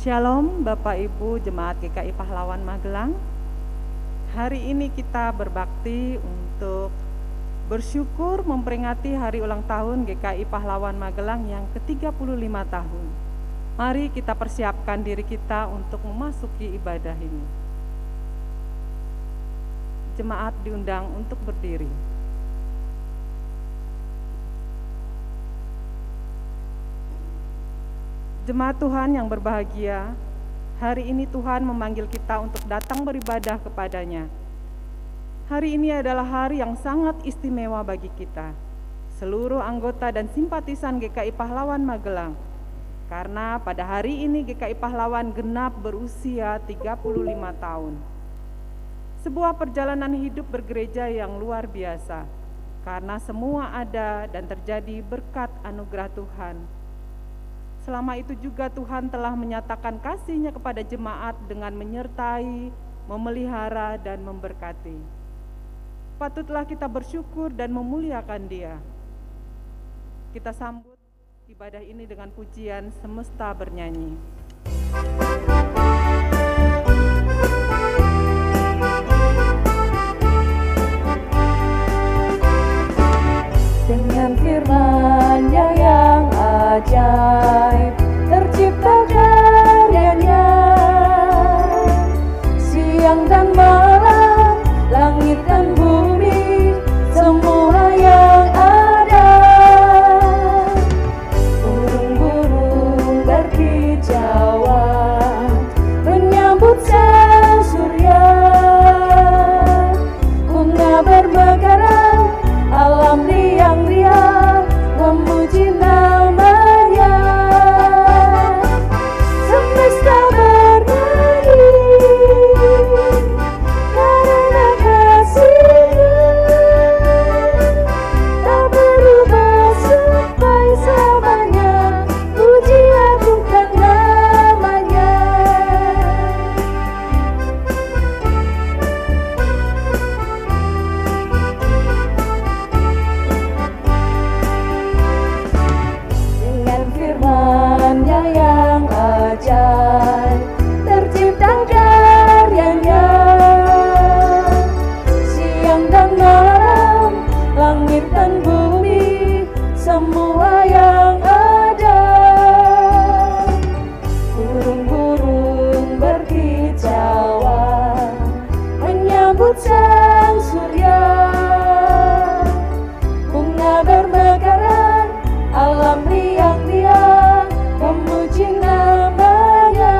Shalom Bapak Ibu Jemaat GKI Pahlawan Magelang. Hari ini kita berbakti untuk bersyukur memperingati hari ulang tahun GKI Pahlawan Magelang yang ke-35 tahun. Mari kita persiapkan diri kita untuk memasuki ibadah ini. Jemaat diundang untuk berdiri. Jemaat Tuhan yang berbahagia, hari ini Tuhan memanggil kita untuk datang beribadah kepadanya. Hari ini adalah hari yang sangat istimewa bagi kita, seluruh anggota dan simpatisan GKI Pahlawan Magelang. Karena pada hari ini GKI Pahlawan genap berusia 35 tahun. Sebuah perjalanan hidup bergereja yang luar biasa, karena semua ada dan terjadi berkat anugerah Tuhan. Selama itu juga Tuhan telah menyatakan kasih-Nya kepada jemaat dengan menyertai, memelihara, dan memberkati. Patutlah kita bersyukur dan memuliakan Dia. Kita sambut ibadah ini dengan pujian Semesta Bernyanyi. Dengan firman-Nya yang ajaib, tercipta karyanya. Siang dan malam, langit dan bumi, semua yang ada. Burung-burung berkicauan, menyambut sang surya. Bunga bermekaran, alam riang-riang memuji namanya. Semesta bernyanyi karena kasih-Nya, tak berubah sampai selamanya. Puji agungkan namanya. Dengan firman-Nya yang ajaib, tercipta karyanya. Siang dan malam, langit dan bumi, semua yang ada. Burung-burung berkicauan, menyambut sang surya. Bunga bermekaran, alam riang-riang memuji namanya.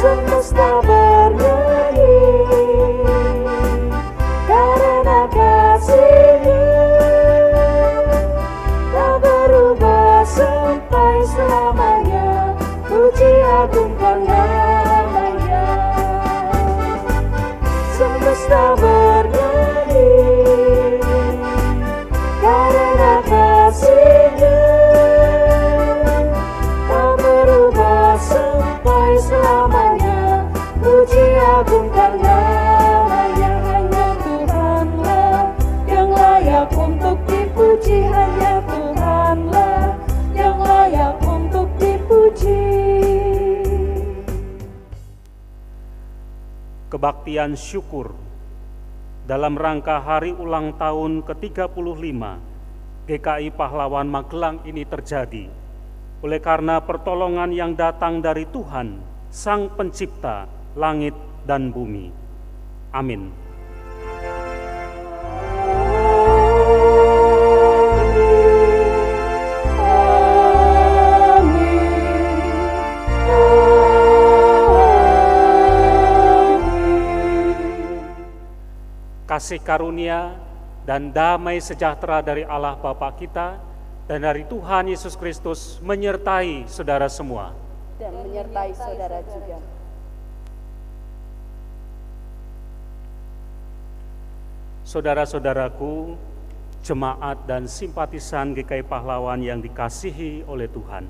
Semesta bernyanyi karena kasih-Nya, tak berubah sampai selamanya. Puji agungkan namanya. Semesta bernyanyi karena kasih-Nya, tak berubah sampai selamanya. Puji agungkan namanya. Hanya Tuhanlah yang layak untuk dipuji. Hanya Tuhanlah yang layak untuk dipuji. Kebaktian syukur dalam rangka hari ulang tahun ke-35 GKI Pahlawan Magelang ini terjadi oleh karena pertolongan yang datang dari Tuhan, Sang Pencipta langit dan bumi. Amin. Kasih karunia dan damai sejahtera dari Allah Bapa kita dan dari Tuhan Yesus Kristus menyertai saudara semua. Dan menyertai saudara juga. Saudara-saudaraku, jemaat dan simpatisan GKI Pahlawan yang dikasihi oleh Tuhan,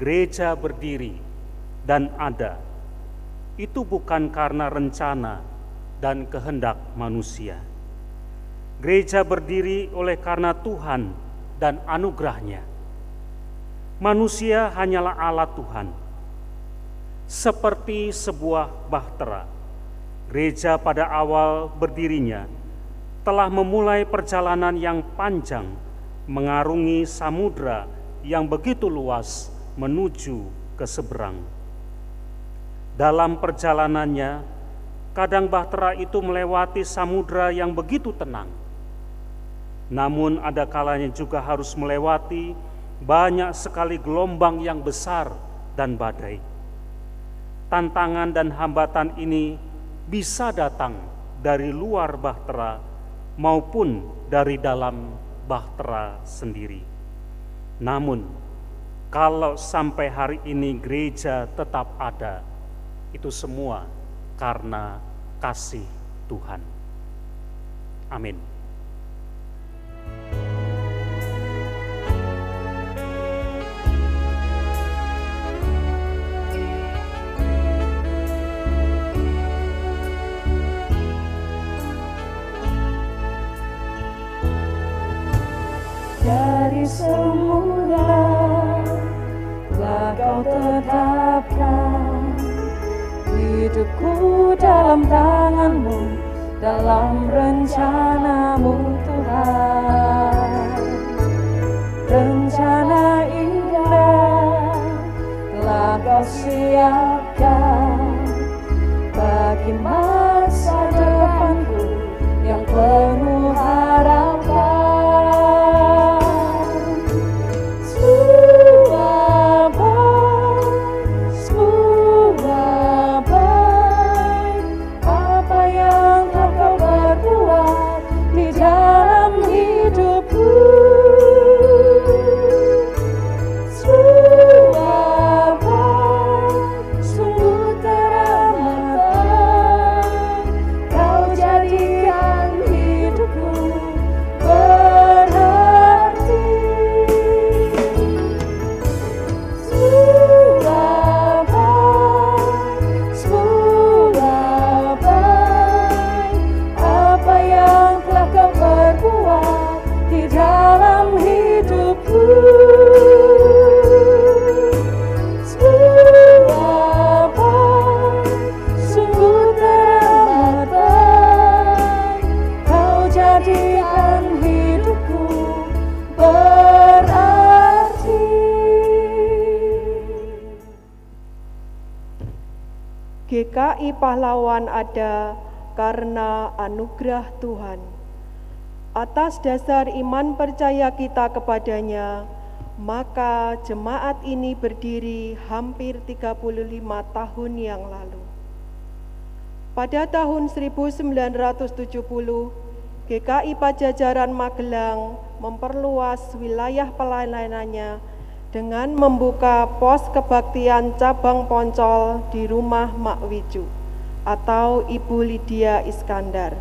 gereja berdiri dan ada, itu bukan karena rencana dan kehendak manusia. Gereja berdiri oleh karena Tuhan dan anugerah-Nya. manusia hanyalah alat Tuhan. Seperti sebuah bahtera, gereja pada awal berdirinya telah memulai perjalanan yang panjang mengarungi samudra yang begitu luas menuju ke seberang. Dalam perjalanannya, kadang bahtera itu melewati samudra yang begitu tenang. Namun ada kalanya juga harus melewati banyak sekali gelombang yang besar dan badai. Tantangan dan hambatan ini bisa datang dari luar bahtera maupun dari dalam bahtera sendiri. Namun, kalau sampai hari ini gereja tetap ada, itu semua karena kasih Tuhan. Amin. Dari semula telah Kau tetapkan hidupku dalam tangan-Mu, dalam rencana-Mu Tuhan. Rencana indah telah Kau siapkan bagi masa depanku yang penuh harapan. GKI Pahlawan ada karena anugerah Tuhan. Atas dasar iman percaya kita kepadanya, maka jemaat ini berdiri hampir 35 tahun yang lalu. Pada tahun 1970, GKI Pajajaran Magelang memperluas wilayah pelayanannya dengan membuka pos kebaktian cabang Poncol di rumah Mak Wiju atau Ibu Lydia Iskandar.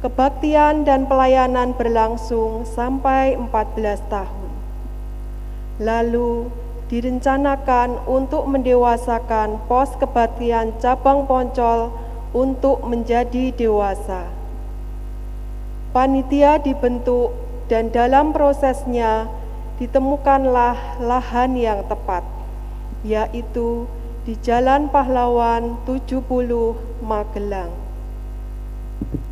Kebaktian dan pelayanan berlangsung sampai 14 tahun. Lalu direncanakan untuk mendewasakan pos kebaktian cabang Poncol untuk menjadi dewasa. Panitia dibentuk dan dalam prosesnya ditemukanlah lahan yang tepat, yaitu di Jalan Pahlawan 70 Magelang.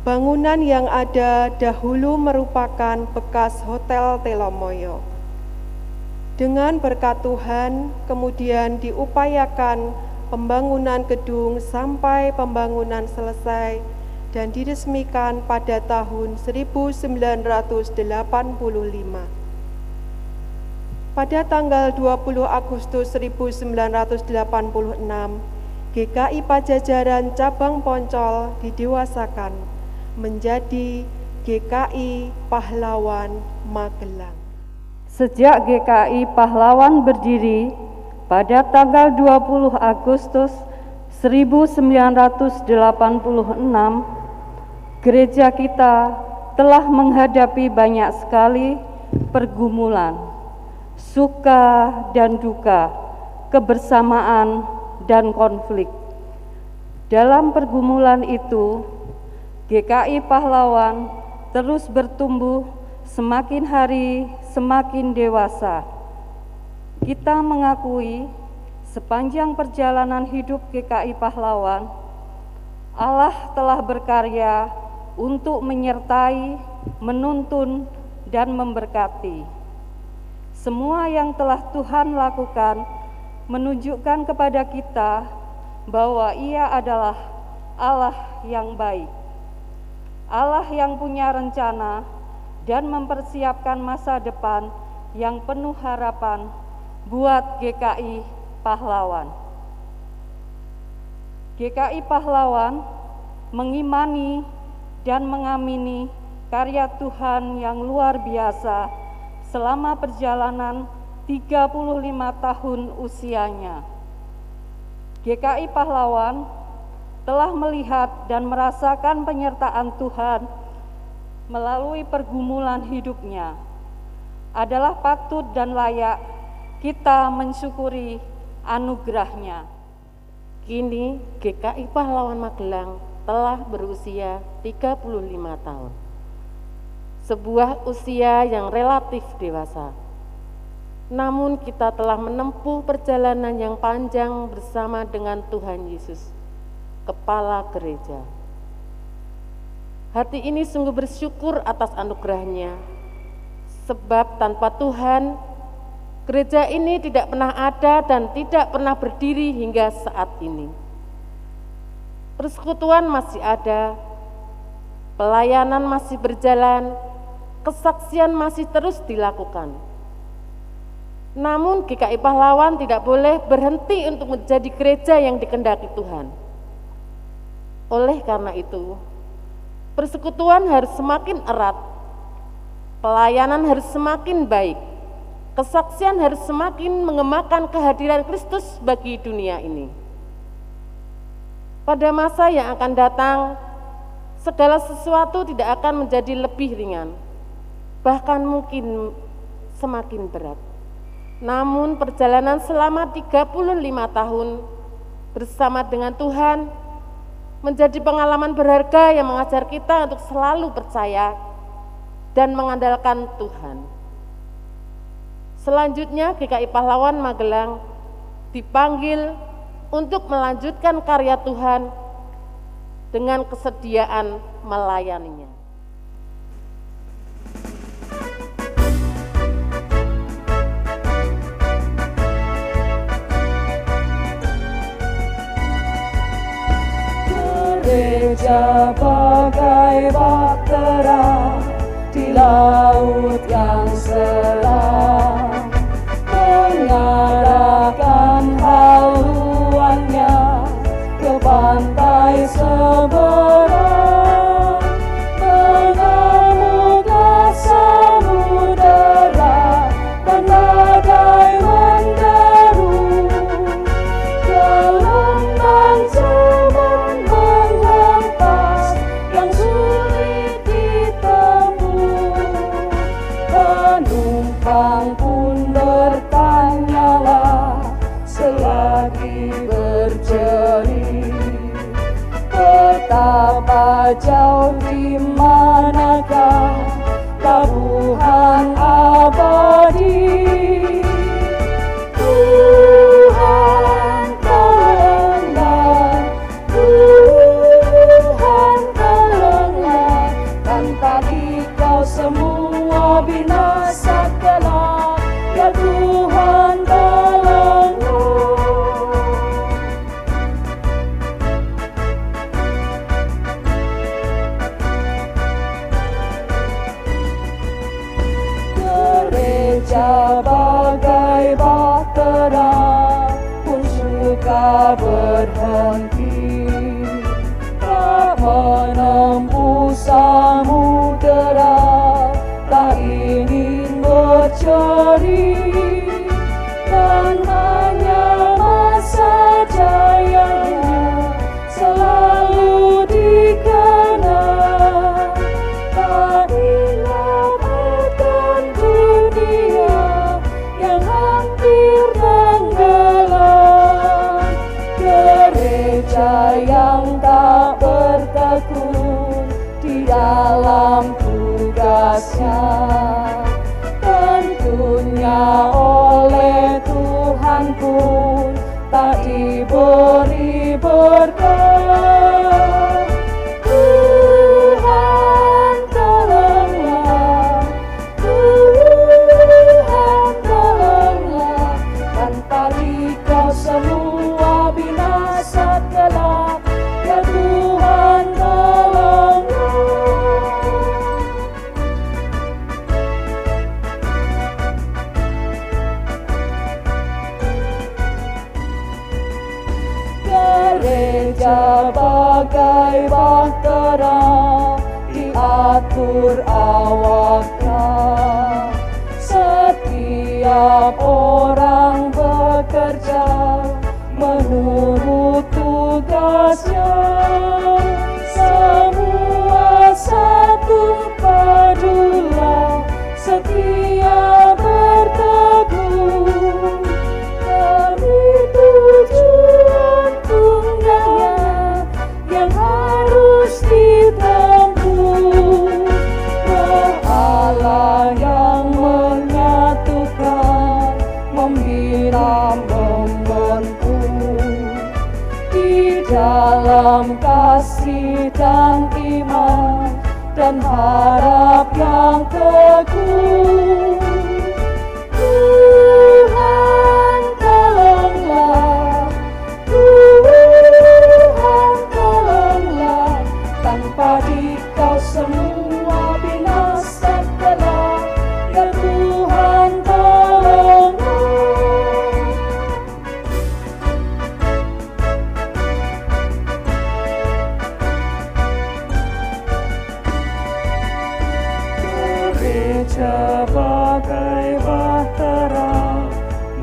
Bangunan yang ada dahulu merupakan bekas Hotel Telomoyo. Dengan berkat Tuhan, kemudian diupayakan pembangunan gedung sampai pembangunan selesai dan diresmikan pada tahun 1985. Pada tanggal 20 Agustus 1986, GKI Pajajaran Cabang Poncol didewasakan menjadi GKI Pahlawan Magelang. Sejak GKI Pahlawan berdiri pada tanggal 20 Agustus 1986, gereja kita telah menghadapi banyak sekali pergumulan, suka dan duka, kebersamaan dan konflik. Dalam pergumulan itu, GKI Pahlawan terus bertumbuh, semakin hari semakin dewasa, kita mengakui sepanjang perjalanan hidup GKI Pahlawan, Allah telah berkarya untuk menyertai, menuntun, dan memberkati. Semua yang telah Tuhan lakukan menunjukkan kepada kita bahwa Ia adalah Allah yang baik, Allah yang punya rencana dan mempersiapkan masa depan yang penuh harapan buat GKI Pahlawan. GKI Pahlawan mengimani dan mengamini karya Tuhan yang luar biasa selama perjalanan 35 tahun usianya. GKI Pahlawan telah melihat dan merasakan penyertaan Tuhan melalui pergumulan hidupnya. Adalah patut dan layak kita mensyukuri anugerahnya. Kini GKI Pahlawan Magelang telah berusia 35 tahun. Sebuah usia yang relatif dewasa. Namun kita telah menempuh perjalanan yang panjang bersama dengan Tuhan Yesus, Kepala Gereja. Hati ini sungguh bersyukur atas anugerahnya, sebab tanpa Tuhan, gereja ini tidak pernah ada dan tidak pernah berdiri hingga saat ini. Persekutuan masih ada, pelayanan masih berjalan, kesaksian masih terus dilakukan. Namun GKI Pahlawan tidak boleh berhenti untuk menjadi gereja yang dikehendaki Tuhan. Oleh karena itu, persekutuan harus semakin erat, pelayanan harus semakin baik, kesaksian harus semakin mengemakan kehadiran Kristus bagi dunia ini. Pada masa yang akan datang, segala sesuatu tidak akan menjadi lebih ringan, bahkan mungkin semakin berat. Namun perjalanan selama 35 tahun bersama dengan Tuhan menjadi pengalaman berharga yang mengajar kita untuk selalu percaya dan mengandalkan Tuhan. Selanjutnya GKI Pahlawan Magelang dipanggil untuk melanjutkan karya Tuhan dengan kesediaan melayaninya. Gereja bagai bahtera di laut yang selam, mengarahkan haluannya ke pantai seberang, mengamuklah samudera dan badai menderu, gelombang zaman menghempas yang sulit ditempuh. Penumpang pun bertanyalah selagi berjerih, betapa jauh di manakah pelabuhan abadi. Tuhan tolonglah, Tuhan tolonglah, tanpa Dikau semua binasa kelak. Ya Tuhan tolonglah. Gereja bagai bahtera pun suka berhenti, tak menempuh samudera, tak ingin bercerih, dan hanya masa jayanya selalu dikenang. Tak ingat akan dunia yang hampir tenggelam, gereja yang tak bertekun di dalam tugasnya, tentunya oleh Tuhan pun tak diberi berkat. Tuhan tolonglah, Tuhan tolonglah, tanpa Dikau semua binasa kelak. Ya Tuhan tolonglah. Gereja bagai bahtera, diatur awaknya. Setiap orang bekerja menurut tugasnya. Semua satu padulah, setia berteguh demi tujuan tunggalnya yang harus ditempuh. Roh Allah yang menyatukan, membina, membentuk di dalam kasih dan iman dan harap yang teguh. Tuhan tolonglah, Tuhan tolonglah, tanpa Dikau semua binasa kelak. Ya Tuhan tolonglah. Gereja bagai bahtera,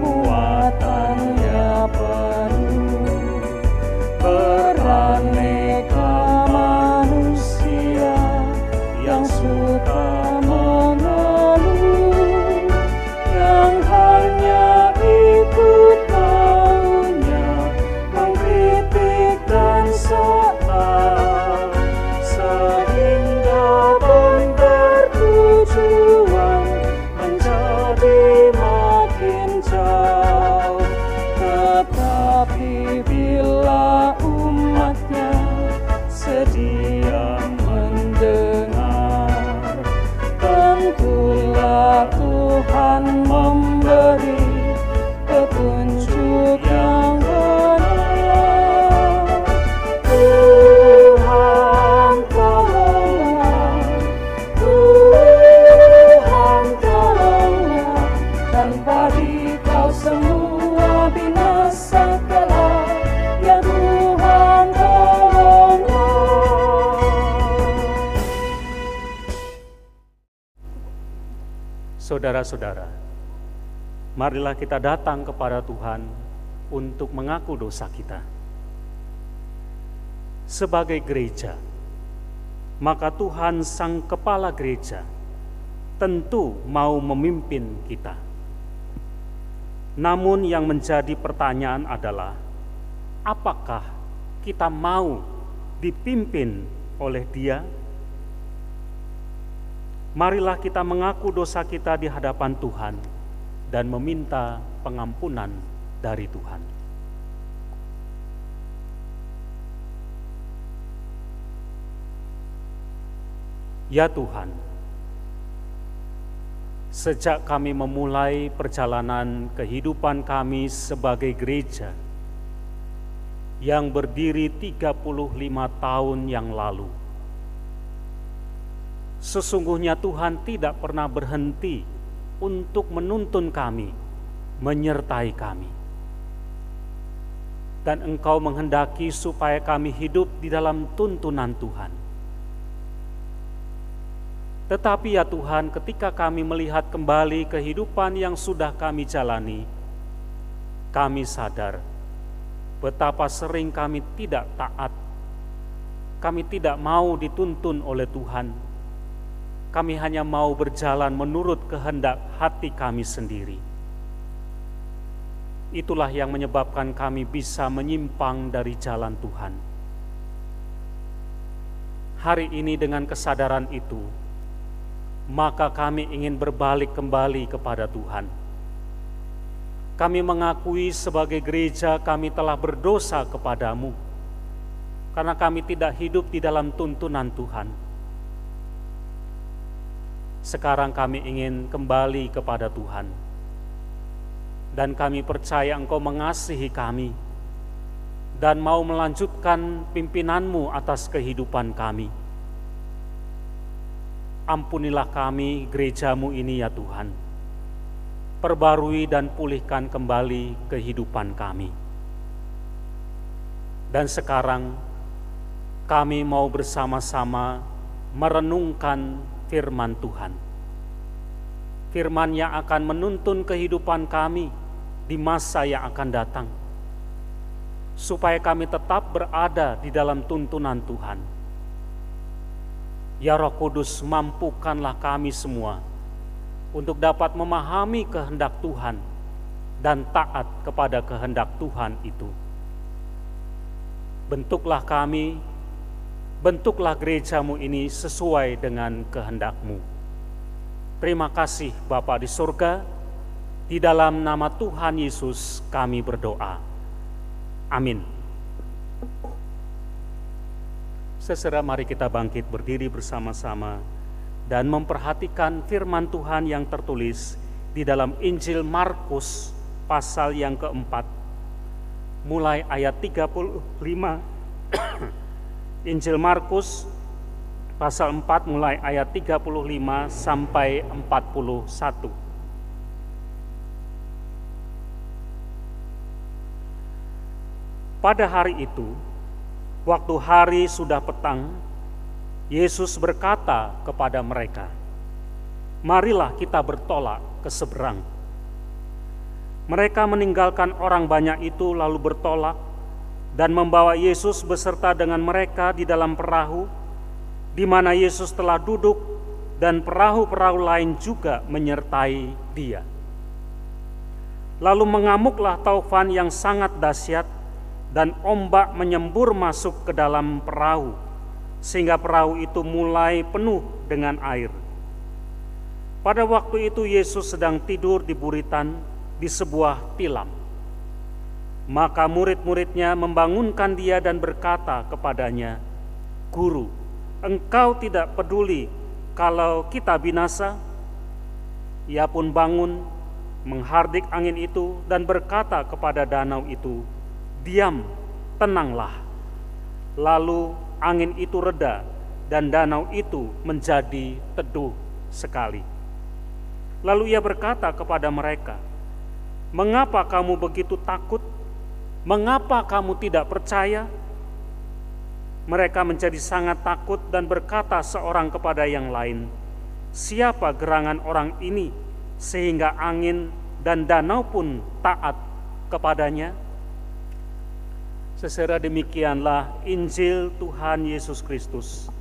muatannya penuh beraneka manusia yang suka mengeluh, yang hanya ikut maunya, mengkritik dan setar, sehingga tujuan menjadi makin jauh. Tetapi bila umatnya sedia mendengar, tentulah Tuhan memberi petunjuk yang benar. Tuhan tolonglah, Tuhan tolonglah, tanpa Dikau semua binasa kelak. Ya Tuhan tolonglah. Saudara-saudara, marilah kita datang kepada Tuhan untuk mengaku dosa kita. Sebagai gereja, maka Tuhan Sang Kepala Gereja tentu mau memimpin kita. Namun yang menjadi pertanyaan adalah, apakah kita mau dipimpin oleh Dia? Marilah kita mengaku dosa kita di hadapan Tuhan dan meminta pengampunan dari Tuhan. Ya Tuhan, sejak kami memulai perjalanan kehidupan kami sebagai gereja yang berdiri 35 tahun yang lalu, sesungguhnya Tuhan tidak pernah berhenti untuk menuntun kami, menyertai kami. Dan Engkau menghendaki supaya kami hidup di dalam tuntunan Tuhan. Tetapi ya Tuhan, ketika kami melihat kembali kehidupan yang sudah kami jalani, kami sadar betapa sering kami tidak taat. Kami tidak mau dituntun oleh Tuhan. Kami hanya mau berjalan menurut kehendak hati kami sendiri. Itulah yang menyebabkan kami bisa menyimpang dari jalan Tuhan. Hari ini dengan kesadaran itu, maka kami ingin berbalik kembali kepada Tuhan. Kami mengakui sebagai gereja kami telah berdosa kepadamu, karena kami tidak hidup di dalam tuntunan Tuhan. Sekarang kami ingin kembali kepada Tuhan, dan kami percaya Engkau mengasihi kami, dan mau melanjutkan pimpinan-Mu atas kehidupan kami. Ampunilah kami, gereja-Mu ini ya Tuhan. Perbarui dan pulihkan kembali kehidupan kami. Dan sekarang kami mau bersama-sama merenungkan firman Tuhan. Firman yang akan menuntun kehidupan kami di masa yang akan datang, supaya kami tetap berada di dalam tuntunan Tuhan. Ya Roh Kudus, mampukanlah kami semua untuk dapat memahami kehendak Tuhan dan taat kepada kehendak Tuhan itu. Bentuklah kami, bentuklah gereja-Mu ini sesuai dengan kehendak-Mu. Terima kasih Bapa di surga, di dalam nama Tuhan Yesus kami berdoa. Amin. Sesera mari kita bangkit berdiri bersama-sama dan memperhatikan firman Tuhan yang tertulis di dalam Injil Markus pasal yang keempat, mulai ayat 35. Injil Markus pasal 4 mulai ayat 35 sampai 41. Pada hari itu, waktu hari sudah petang, Yesus berkata kepada mereka, "Marilah kita bertolak ke seberang." Mereka meninggalkan orang banyak itu lalu bertolak dan membawa Yesus beserta dengan mereka di dalam perahu, di mana Yesus telah duduk, dan perahu-perahu lain juga menyertai Dia. Lalu mengamuklah taufan yang sangat dahsyat, dan ombak menyembur masuk ke dalam perahu, sehingga perahu itu mulai penuh dengan air. Pada waktu itu Yesus sedang tidur di buritan di sebuah tilam. Maka murid-muridnya membangunkan Dia dan berkata kepadanya, "Guru, Engkau tidak peduli kalau kita binasa?" Ia pun bangun, menghardik angin itu dan berkata kepada danau itu, "Diam, tenanglah." Lalu angin itu reda dan danau itu menjadi teduh sekali. Lalu Ia berkata kepada mereka, "Mengapa kamu begitu takut? Mengapa kamu tidak percaya?" Mereka menjadi sangat takut dan berkata seorang kepada yang lain, "Siapa gerangan orang ini sehingga angin dan danau pun taat kepadanya?" Sesera demikianlah Injil Tuhan Yesus Kristus.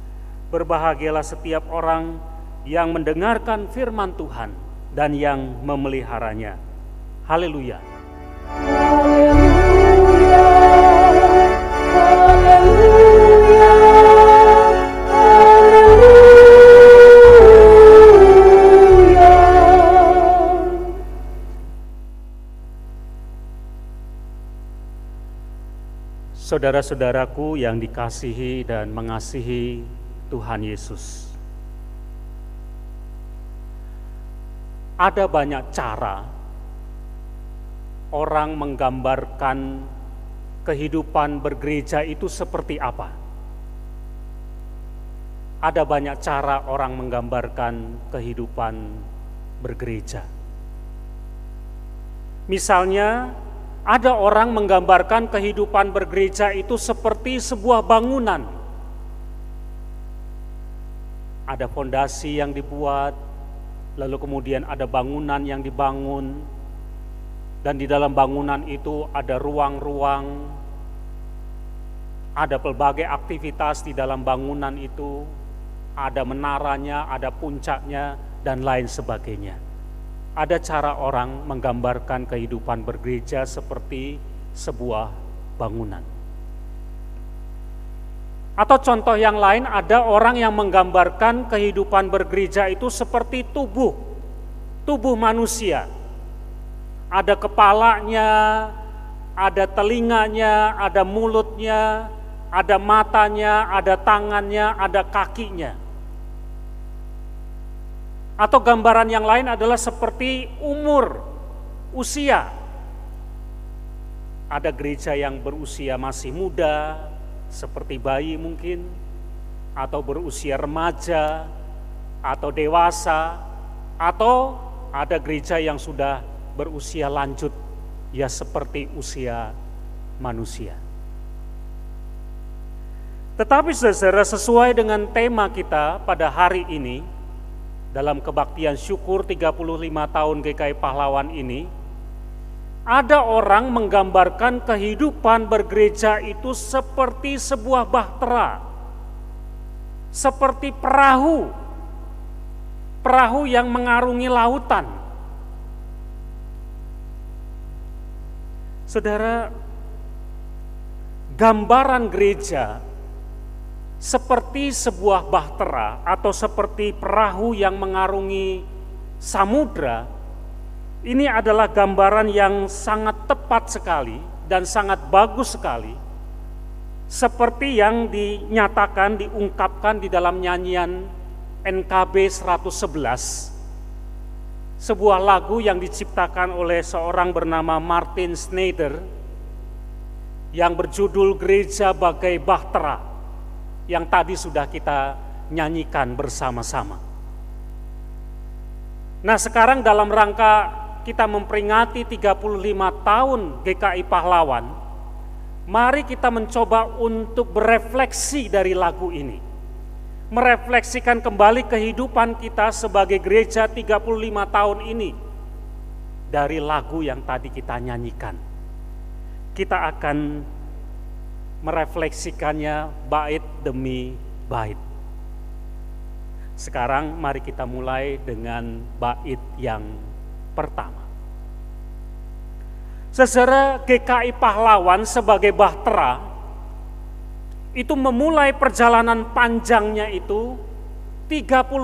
Berbahagialah setiap orang yang mendengarkan firman Tuhan dan yang memeliharanya. Haleluya. Haleluya, haleluya, haleluya. Saudara-saudaraku yang dikasihi dan mengasihi Tuhan Yesus, ada banyak cara orang menggambarkan kehidupan bergereja itu seperti apa. Ada banyak cara orang menggambarkan kehidupan bergereja. Misalnya, ada orang menggambarkan kehidupan bergereja itu seperti sebuah bangunan. Ada fondasi yang dibuat, lalu kemudian ada bangunan yang dibangun, dan di dalam bangunan itu ada ruang-ruang, ada pelbagai aktivitas di dalam bangunan itu, ada menaranya, ada puncaknya, dan lain sebagainya. Ada cara orang menggambarkan kehidupan bergereja seperti sebuah bangunan. Atau contoh yang lain, ada orang yang menggambarkan kehidupan bergereja itu seperti tubuh manusia. ada kepalanya, ada telinganya, ada mulutnya, ada matanya, ada tangannya, ada kakinya. Atau gambaran yang lain adalah seperti umur, usia. Ada gereja yang berusia masih muda, seperti bayi mungkin, atau berusia remaja, atau dewasa, atau ada gereja yang sudah berusia lanjut, ya seperti usia manusia. Tetapi saudara, sesuai dengan tema kita pada hari ini, dalam kebaktian syukur 35 tahun GKI Pahlawan ini, ada orang menggambarkan kehidupan bergereja itu seperti sebuah bahtera, seperti perahu yang mengarungi lautan. Saudara, gambaran gereja seperti sebuah bahtera atau seperti perahu yang mengarungi samudra, ini adalah gambaran yang sangat tepat sekali dan sangat bagus sekali, seperti yang dinyatakan, diungkapkan di dalam nyanyian NKB 111, sebuah lagu yang diciptakan oleh seorang bernama Martin Schneider yang berjudul Gereja Bagai Bahtera, yang tadi sudah kita nyanyikan bersama-sama. Nah, sekarang dalam rangka kita memperingati 35 tahun GKI Pahlawan, mari kita mencoba untuk berefleksi dari lagu ini. Merefleksikan kembali kehidupan kita sebagai gereja 35 tahun ini dari lagu yang tadi kita nyanyikan. Kita akan merefleksikannya bait demi bait. Sekarang mari kita mulai dengan bait yang pertama. Saudara, GKI Pahlawan sebagai bahtera itu memulai perjalanan panjangnya itu 35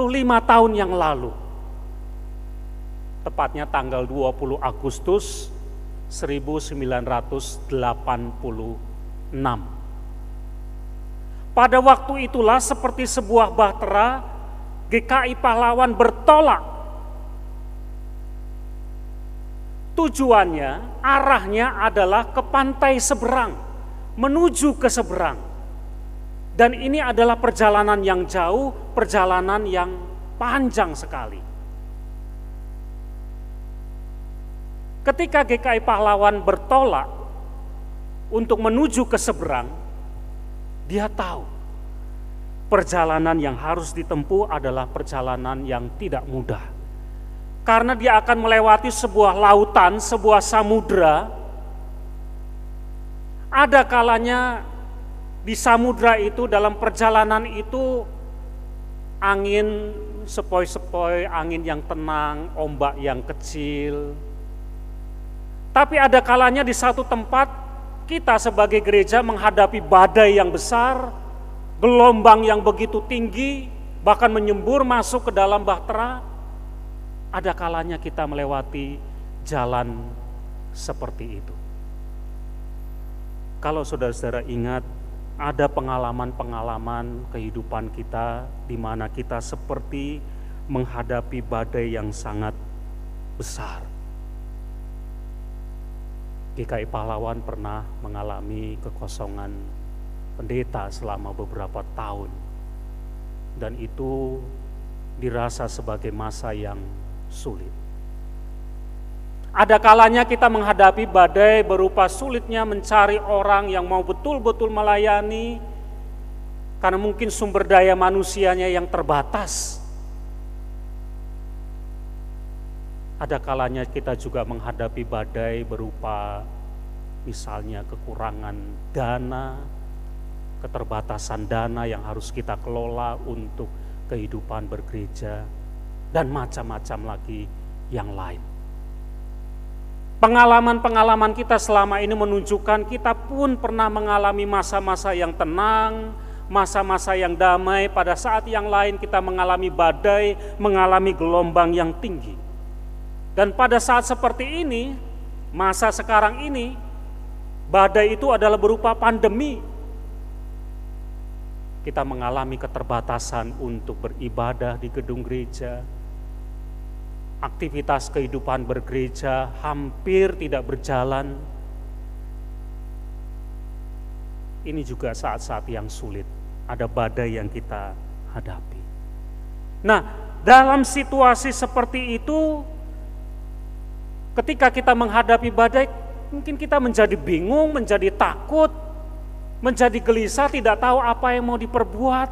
tahun yang lalu. Tepatnya tanggal 20 Agustus 1986. Pada waktu itulah seperti sebuah bahtera, GKI Pahlawan bertolak. Tujuannya, arahnya adalah ke pantai seberang, menuju ke seberang. Dan ini adalah perjalanan yang jauh, perjalanan yang panjang sekali. Ketika GKI Pahlawan bertolak untuk menuju ke seberang, dia tahu perjalanan yang harus ditempuh adalah perjalanan yang tidak mudah. Karena dia akan melewati sebuah lautan, sebuah samudra. Ada kalanya di samudra itu, dalam perjalanan itu, angin sepoi-sepoi, angin yang tenang, ombak yang kecil. Tapi ada kalanya di satu tempat kita sebagai gereja menghadapi badai yang besar, gelombang yang begitu tinggi, bahkan menyembur masuk ke dalam bahtera. Ada kalanya kita melewati jalan seperti itu. Kalau saudara-saudara ingat, ada pengalaman-pengalaman kehidupan kita di mana kita seperti menghadapi badai yang sangat besar. GKI Pahlawan pernah mengalami kekosongan pendeta selama beberapa tahun, dan itu dirasa sebagai masa yang sulit. Ada kalanya kita menghadapi badai berupa sulitnya mencari orang yang mau betul-betul melayani, karena mungkin sumber daya manusianya yang terbatas. Ada kalanya kita juga menghadapi badai berupa misalnya kekurangan dana, keterbatasan dana yang harus kita kelola untuk kehidupan bergereja, dan macam-macam lagi yang lain. Pengalaman-pengalaman kita selama ini menunjukkan kita pun pernah mengalami masa-masa yang tenang, masa-masa yang damai. Pada saat yang lain kita mengalami badai, mengalami gelombang yang tinggi. Dan pada saat seperti ini, masa sekarang ini, badai itu adalah berupa pandemi. Kita mengalami keterbatasan untuk beribadah di gedung gereja. Aktivitas kehidupan bergereja hampir tidak berjalan. Ini juga saat-saat yang sulit. Ada badai yang kita hadapi. Nah, dalam situasi seperti itu, ketika kita menghadapi badai, mungkin kita menjadi bingung, menjadi takut, menjadi gelisah, tidak tahu apa yang mau diperbuat.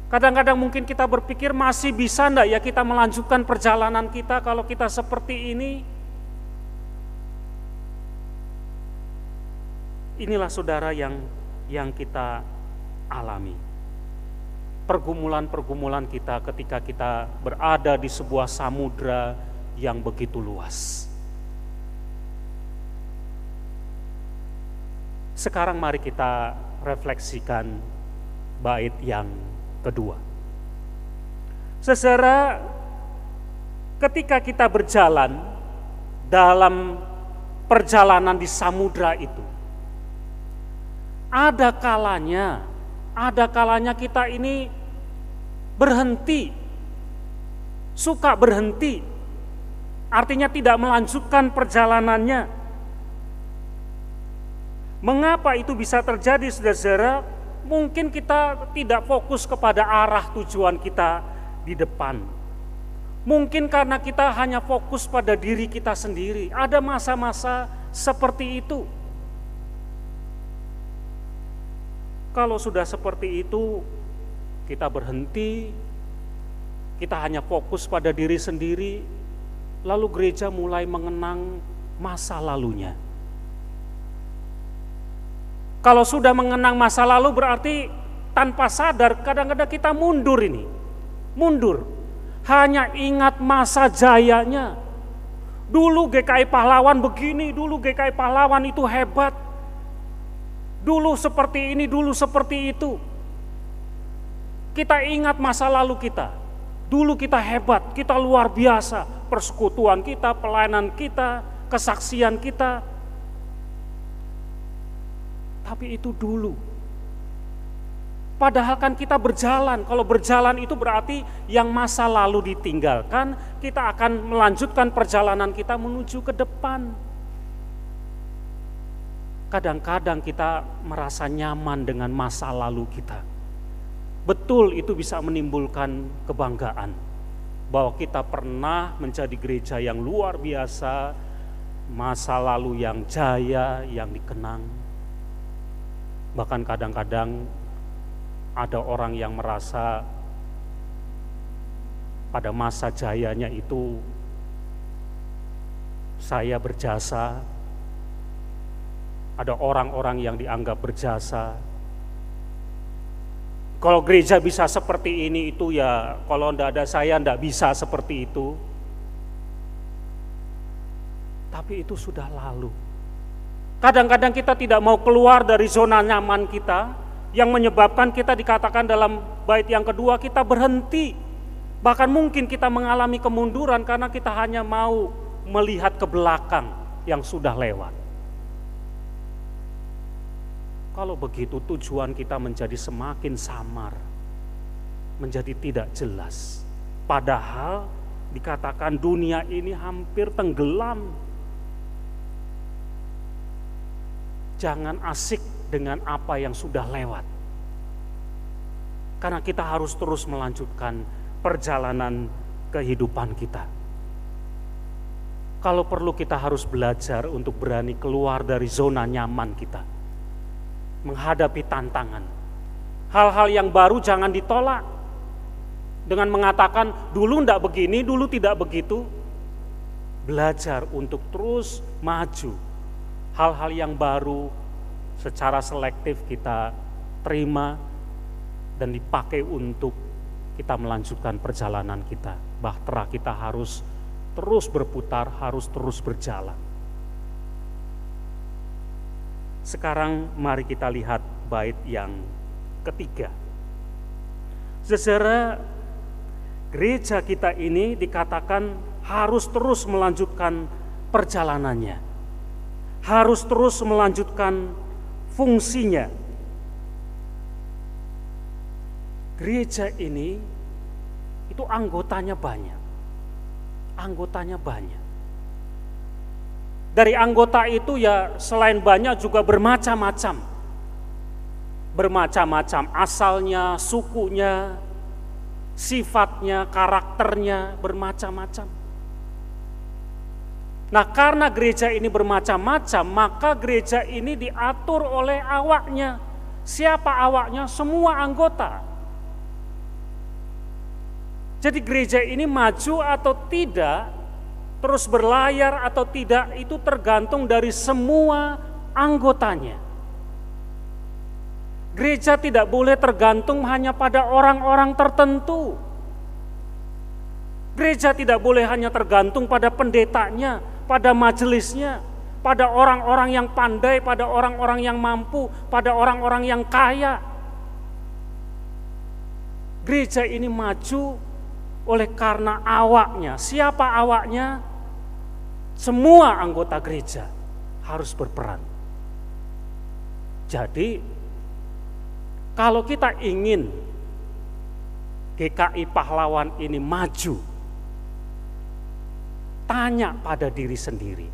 Kadang-kadang mungkin kita berpikir masih bisa enggak ya kita melanjutkan perjalanan kita kalau kita seperti ini. Inilah saudara yang kita alami. Pergumulan-pergumulan kita ketika kita berada di sebuah samudra yang begitu luas. Sekarang mari kita refleksikan bait yang kedua. Saudara, ketika kita berjalan dalam perjalanan di samudra itu, ada kalanya kita ini berhenti, suka berhenti, artinya tidak melanjutkan perjalanannya. Mengapa itu bisa terjadi, saudara? Mungkin kita tidak fokus kepada arah tujuan kita di depan. Mungkin karena kita hanya fokus pada diri kita sendiri. Ada masa-masa seperti itu. Kalau sudah seperti itu, kita berhenti, kita hanya fokus pada diri sendiri, lalu gereja mulai mengenang masa lalunya. Kalau sudah mengenang masa lalu berarti tanpa sadar kadang-kadang kita mundur ini. Mundur. Hanya ingat masa jayanya. Dulu GKI Pahlawan begini, dulu GKI Pahlawan itu hebat. Dulu seperti ini, dulu seperti itu. Kita ingat masa lalu kita. Dulu kita hebat, kita luar biasa. Persekutuan kita, pelayanan kita, kesaksian kita. Tapi itu dulu. Padahal kan kita berjalan. Kalau berjalan itu berarti yang masa lalu ditinggalkan, kita akan melanjutkan perjalanan kita menuju ke depan. Kadang-kadang kita merasa nyaman dengan masa lalu kita. Betul, itu bisa menimbulkan kebanggaan bahwa kita pernah menjadi gereja yang luar biasa, masa lalu yang jaya, yang dikenang. Bahkan kadang-kadang ada orang yang merasa pada masa jayanya itu saya berjasa. Ada orang-orang yang dianggap berjasa. Kalau gereja bisa seperti ini itu ya, kalau tidak ada saya tidak bisa seperti itu. Tapi itu sudah lalu. Kadang-kadang kita tidak mau keluar dari zona nyaman kita, yang menyebabkan kita dikatakan dalam bait yang kedua kita berhenti. Bahkan mungkin kita mengalami kemunduran karena kita hanya mau melihat ke belakang yang sudah lewat. Kalau begitu tujuan kita menjadi semakin samar, menjadi tidak jelas. Padahal dikatakan dunia ini hampir tenggelam. Jangan asik dengan apa yang sudah lewat. Karena kita harus terus melanjutkan perjalanan kehidupan kita. Kalau perlu kita harus belajar untuk berani keluar dari zona nyaman kita. Menghadapi tantangan. Hal-hal yang baru jangan ditolak. Dengan mengatakan dulu tidak begini, dulu tidak begitu. Belajar untuk terus maju. Hal-hal yang baru secara selektif kita terima dan dipakai untuk kita melanjutkan perjalanan kita. Bahtera kita harus terus berputar, harus terus berjalan. Sekarang mari kita lihat bait yang ketiga. Saudara, gereja kita ini dikatakan harus terus melanjutkan perjalanannya, harus terus melanjutkan fungsinya. Gereja ini itu anggotanya banyak. Anggotanya banyak. Dari anggota itu ya selain banyak juga bermacam-macam. Bermacam-macam asalnya, sukunya, sifatnya, karakternya bermacam-macam. Nah, karena gereja ini bermacam-macam, maka gereja ini diatur oleh awaknya. Siapa awaknya? Semua anggota. Jadi gereja ini maju atau tidak, terus berlayar atau tidak, itu tergantung dari semua anggotanya. Gereja tidak boleh tergantung hanya pada orang-orang tertentu. Gereja tidak boleh hanya tergantung pada pendetanya, pada majelisnya, pada orang-orang yang pandai, pada orang-orang yang mampu, pada orang-orang yang kaya. Gereja ini maju oleh karena awaknya. Siapa awaknya? Semua anggota gereja harus berperan. Jadi, kalau kita ingin GKI Pahlawan ini maju, tanya pada diri sendiri,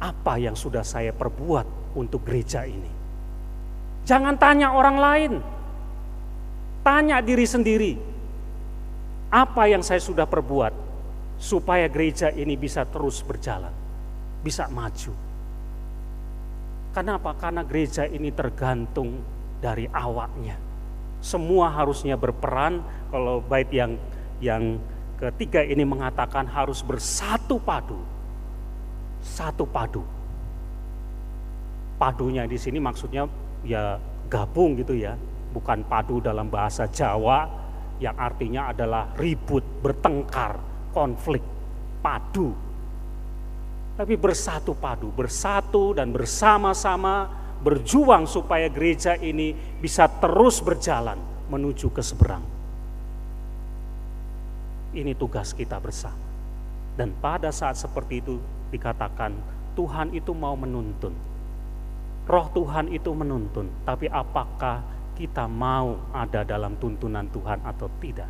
apa yang sudah saya perbuat untuk gereja ini? Jangan tanya orang lain, tanya diri sendiri, apa yang saya sudah perbuat supaya gereja ini bisa terus berjalan, bisa maju. Kenapa? Karena gereja ini tergantung dari awaknya. Semua harusnya berperan. Kalau bait yang ketiga ini mengatakan harus bersatu padu. Satu padu. Padunya di sini maksudnya ya gabung gitu ya. Bukan padu dalam bahasa Jawa yang artinya adalah ribut, bertengkar, konflik, padu. Tapi bersatu padu, bersatu dan bersama-sama berjuang supaya gereja ini bisa terus berjalan menuju ke seberang. Ini tugas kita bersama. Dan pada saat seperti itu dikatakan Tuhan itu mau menuntun. Roh Tuhan itu menuntun, tapi apakah kita mau ada dalam tuntunan Tuhan atau tidak?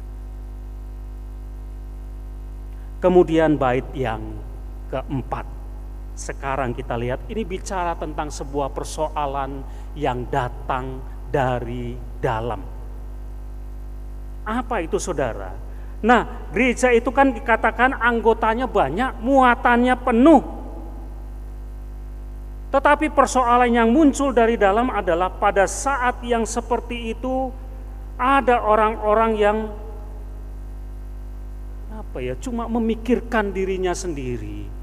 Kemudian bait yang keempat. Sekarang kita lihat ini bicara tentang sebuah persoalan yang datang dari dalam. Apa itu saudara? Nah, gereja itu kan dikatakan anggotanya banyak, muatannya penuh. Tetapi persoalan yang muncul dari dalam adalah pada saat yang seperti itu ada orang-orang yang cuma memikirkan dirinya sendiri.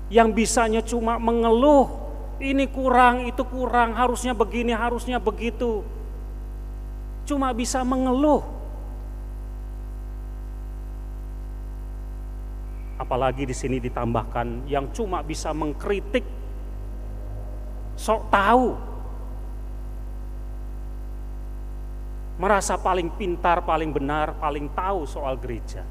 Yang bisanya cuma mengeluh, ini kurang, itu kurang, harusnya begini, harusnya begitu. Cuma bisa mengeluh. Apalagi di sini ditambahkan yang cuma bisa mengkritik, sok tahu. Merasa paling pintar, paling benar, paling tahu soal gereja.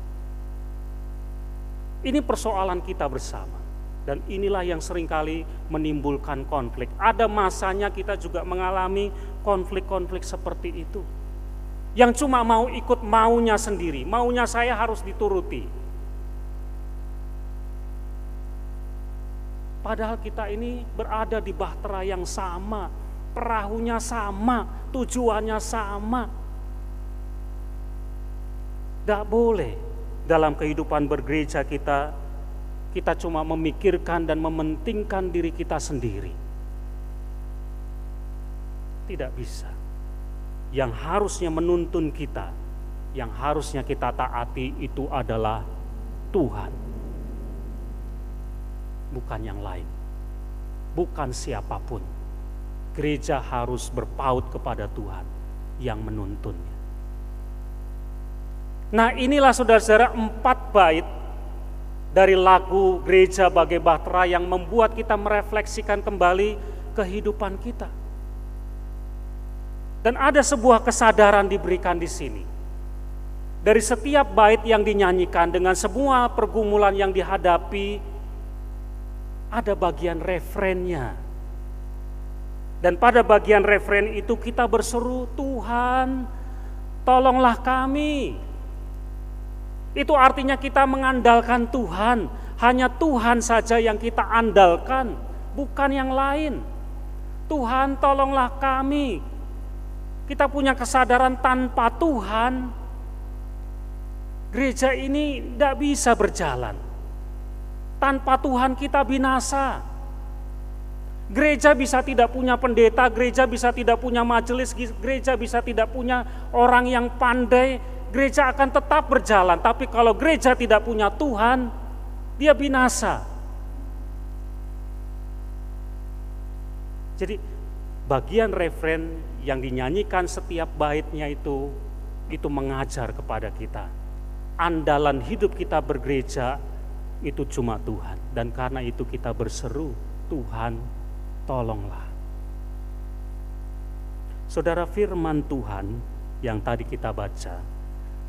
Ini persoalan kita bersama. Dan inilah yang seringkali menimbulkan konflik. Ada masanya kita juga mengalami konflik-konflik seperti itu. Yang cuma mau ikut maunya sendiri, maunya saya harus dituruti. Padahal kita ini berada di bahtera yang sama, perahunya sama, tujuannya sama. Tidak boleh dalam kehidupan bergereja kita cuma memikirkan dan mementingkan diri kita sendiri. Tidak bisa. Yang harusnya menuntun kita, yang harusnya kita taati itu adalah Tuhan. Bukan yang lain. Bukan siapapun. Gereja harus berpaut kepada Tuhan yang menuntunnya. Nah, inilah saudara-saudara 4 bait dari lagu Gereja Bagai Bahtera yang membuat kita merefleksikan kembali kehidupan kita. Dan ada sebuah kesadaran diberikan di sini. dari setiap bait yang dinyanyikan dengan semua pergumulan yang dihadapi, ada bagian refrennya. Dan pada bagian refren itu kita berseru, Tuhan, tolonglah kami. Itu artinya kita mengandalkan Tuhan. Hanya Tuhan saja yang kita andalkan, bukan yang lain. Tuhan, tolonglah kami. Kita punya kesadaran tanpa Tuhan, gereja ini tidak bisa berjalan. Tanpa Tuhan kita binasa. Gereja bisa tidak punya pendeta, gereja bisa tidak punya majelis, gereja bisa tidak punya orang yang pandai, gereja akan tetap berjalan. Tapi kalau gereja tidak punya Tuhan, dia binasa. Jadi bagian refren yang dinyanyikan setiap baitnya itu mengajar kepada kita. Andalan hidup kita bergereja itu cuma Tuhan. Dan karena itu kita berseru, Tuhan, tolonglah. Saudara, firman Tuhan yang tadi kita baca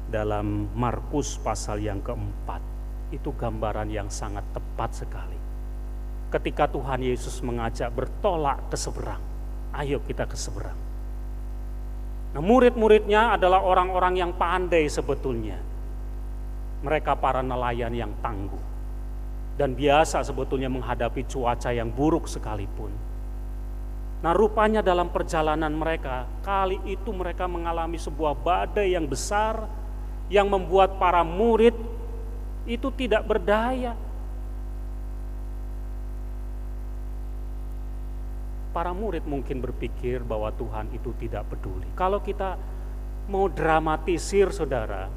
dalam Markus pasal yang keempat, itu gambaran yang sangat tepat sekali. Ketika Tuhan Yesus mengajak bertolak ke seberang, ayo kita ke seberang. Nah, murid-muridnya adalah orang-orang yang pandai sebetulnya. Mereka para nelayan yang tangguh dan biasa sebetulnya menghadapi cuaca yang buruk sekalipun. Nah, rupanya dalam perjalanan mereka, kali itu mereka mengalami sebuah badai yang besar yang membuat para murid itu tidak berdaya. Para murid mungkin berpikir bahwa Tuhan itu tidak peduli. Kalau kita mau dramatisir, saudara,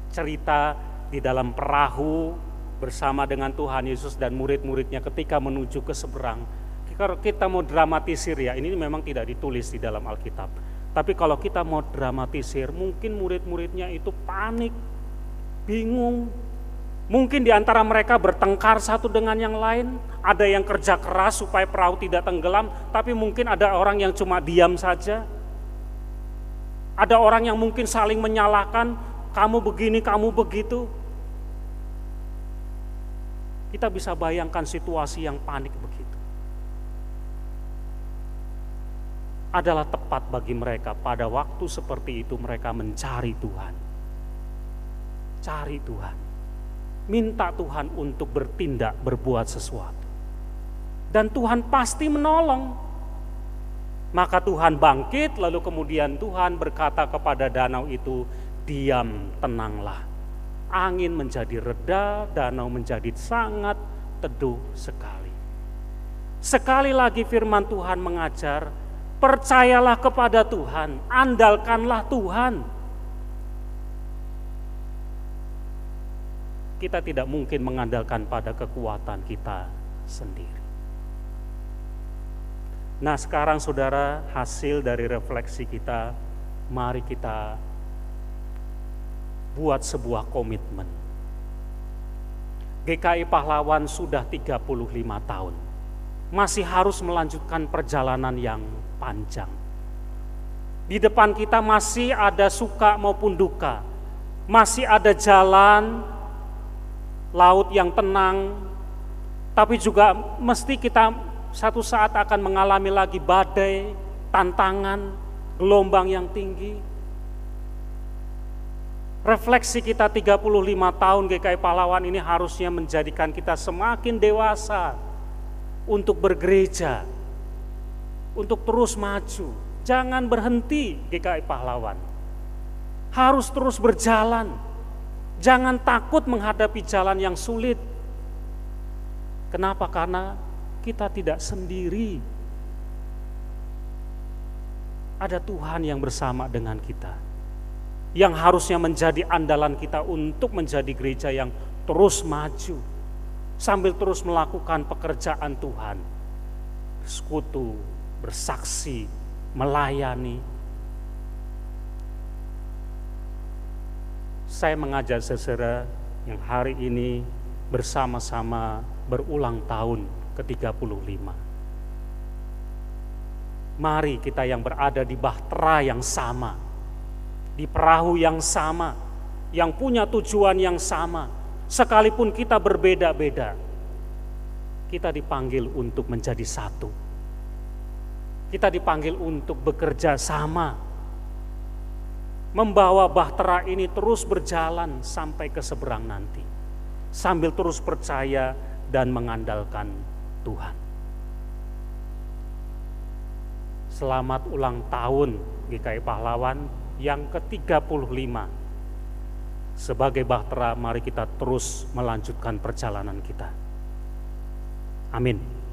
cerita di dalam perahu bersama dengan Tuhan Yesus dan murid-muridnya ketika menuju ke seberang. Kalau kita mau dramatisir, ya ini memang tidak ditulis di dalam Alkitab. Tapi kalau kita mau dramatisir, mungkin murid-muridnya itu panik, bingung. Mungkin di antara mereka bertengkar satu dengan yang lain. Ada yang kerja keras supaya perahu tidak tenggelam, tapi mungkin ada orang yang cuma diam saja. Ada orang yang mungkin saling menyalahkan, kamu begini, kamu begitu. Kita bisa bayangkan situasi yang panik begitu. Adalah tepat bagi mereka pada waktu seperti itu mereka mencari Tuhan. Cari Tuhan. Minta Tuhan untuk bertindak, berbuat sesuatu. Dan Tuhan pasti menolong. Maka Tuhan bangkit, lalu kemudian Tuhan berkata kepada danau itu, diam, tenanglah. Angin menjadi reda, danau menjadi sangat teduh sekali. Sekali lagi firman Tuhan mengajar, percayalah kepada Tuhan, andalkanlah Tuhan. Kita tidak mungkin mengandalkan pada kekuatan kita sendiri. Nah, sekarang saudara, hasil dari refleksi kita, mari kita buat sebuah komitmen. GKI Pahlawan sudah 35 tahun. Masih harus melanjutkan perjalanan yang panjang. Di depan kita masih ada suka maupun duka. Masih ada jalan laut yang tenang, tapi juga mesti kita satu saat akan mengalami lagi badai, tantangan, gelombang yang tinggi. Refleksi kita 35 tahun GKI Pahlawan ini harusnya menjadikan kita semakin dewasa untuk bergereja, untuk terus maju. Jangan berhenti GKI Pahlawan, harus terus berjalan. Jangan takut menghadapi jalan yang sulit. Kenapa? Karena kita tidak sendiri. Ada Tuhan yang bersama dengan kita, yang harusnya menjadi andalan kita untuk menjadi gereja yang terus maju, sambil terus melakukan pekerjaan Tuhan, bersekutu, bersaksi, melayani. Saya mengajak saudara yang hari ini bersama-sama berulang tahun ke-35. Mari kita yang berada di bahtera yang sama, di perahu yang sama, yang punya tujuan yang sama, sekalipun kita berbeda-beda. Kita dipanggil untuk menjadi satu. Kita dipanggil untuk bekerja sama, membawa bahtera ini terus berjalan sampai ke seberang nanti, sambil terus percaya dan mengandalkan Tuhan. Selamat ulang tahun GKI Pahlawan yang ke-35. Sebagai bahtera, mari kita terus melanjutkan perjalanan kita. Amin.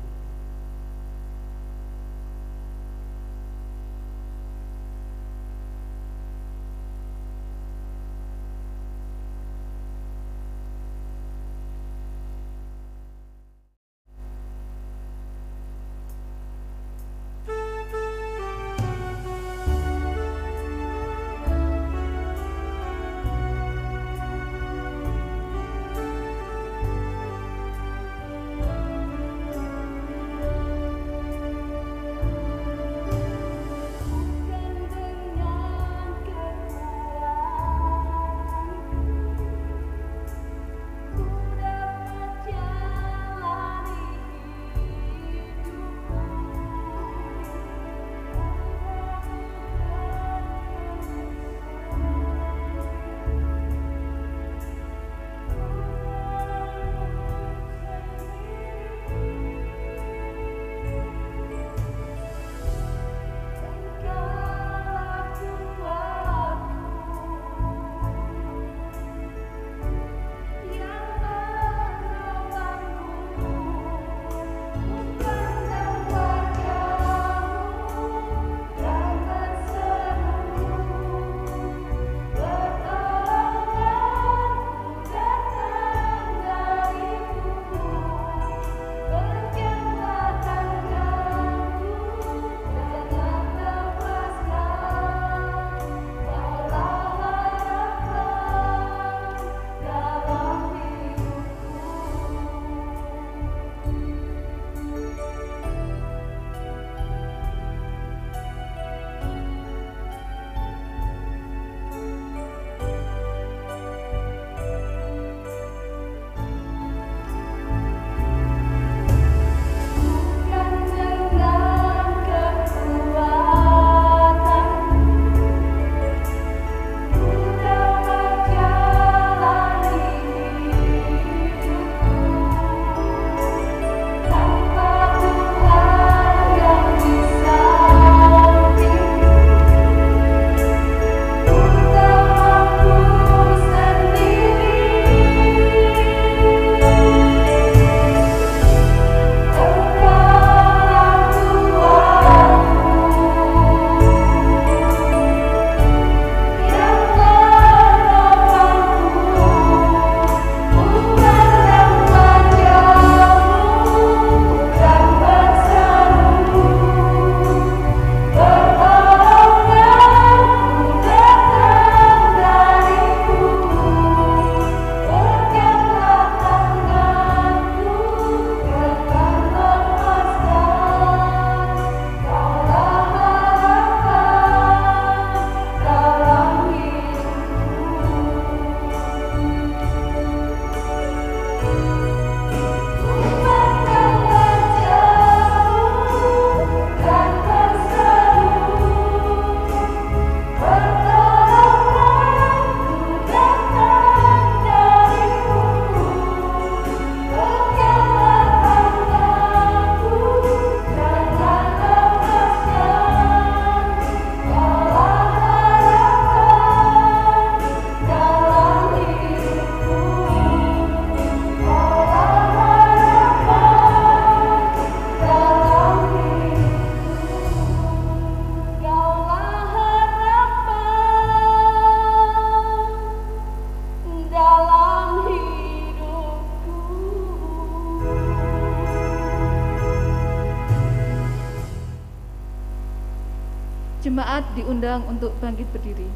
Jemaat diundang untuk bangkit berdiri.